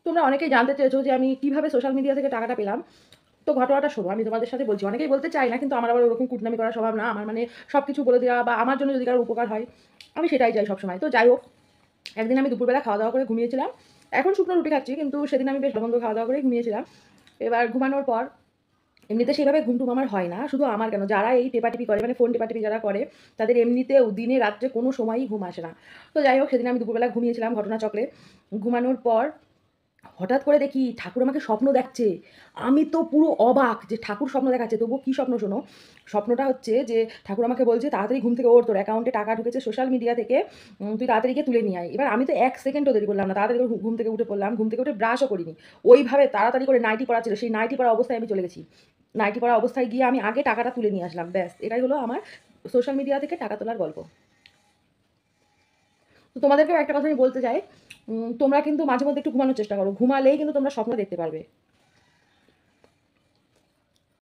তোমরা অনেকেই জানতে চেয়েছো যে আমি কিভাবে সোশ্যাল মিডিয়া থেকে টাকাটা পেলাম। তো ঘটনাটা শোনো, আমি তোমাদের সাথে বলছি। অনেকেই বলতে চায় না, কিন্তু আমার আবার ওরকম কুটনামি করার স্বভাব না। আমার মানে সবকিছু বলে দেওয়া বা আমার জন্য যদি কারোর উপকার হয়, আমি সেটাই চাই সবসময়। তো যাই হোক, একদিন আমি দুপুরবেলা খাওয়া-দাওয়া করে ঘুমিয়েছিলাম। এখন শুকনো রুটি খাচ্ছি, কিন্তু সেদিন আমি বেশ ভালো-মন্দ খাওয়া-দাওয়া করে ঘুমিয়েছিলাম। এবার ঘুমানোর পর এমনিতে সেভাবে ঘুম-টুম আমার হয় না। শুধু আমার কেন, যারা এই টেপাটেপি করে মানে ফোন টেপাটেপি যারা করে, তাদের এমনিতেও দিনে রাত্রে কোনো সময়ই ঘুম আসে না। তো যাই হোক, সেদিন আমি দুপুরবেলা ঘুমিয়েছিলাম ঘটনাচক্রে। ঘুমানোর পর হঠাৎ করে দেখি ঠাকুর আমাকে স্বপ্ন দেখাচ্ছে। আমি তো পুরো অবাক যে ঠাকুর স্বপ্ন দেখাচ্ছে। তবুও কী স্বপ্ন শোনো। স্বপ্নটা হচ্ছে যে ঠাকুর আমাকে বলছে, "তাড়াতাড়ি ঘুম থেকে ওঠ, তোর অ্যাকাউন্টে টাকা ঢুকেছে সোশ্যাল মিডিয়া থেকে। তুই তাড়াতাড়ি গিয়ে তুলে নিয়ে আয়।" এবার আমি তো ১ সেকেন্ডও দেরি করলাম না। তাড়াতাড়ি করে ঘুম থেকে উঠে পড়লাম। ঘুম থেকে উঠে ব্রাশও করিনি। ওইভাবে তাড়াতাড়ি করে নাইটি পরা ছিল। সেই নাইটি পরা অবস্থায় আমি চলে গেছি। নাইটি পরা অবস্থায় গিয়ে আমি আগে টাকাটা তুলে নিয়ে আসলাম। ব্যাস, এটাই হলো আমার সোশ্যাল মিডিয়া থেকে টাকা তোলার গল্প। তো তোমাদেরকেও একটা কথা আমি বলতে চাই, তোমরা কিন্তু মাঝে মধ্যে একটু ঘুমানোর চেষ্টা করো। ঘুমালেই কিন্তু তোমরা স্বপ্ন দেখতে পারবে।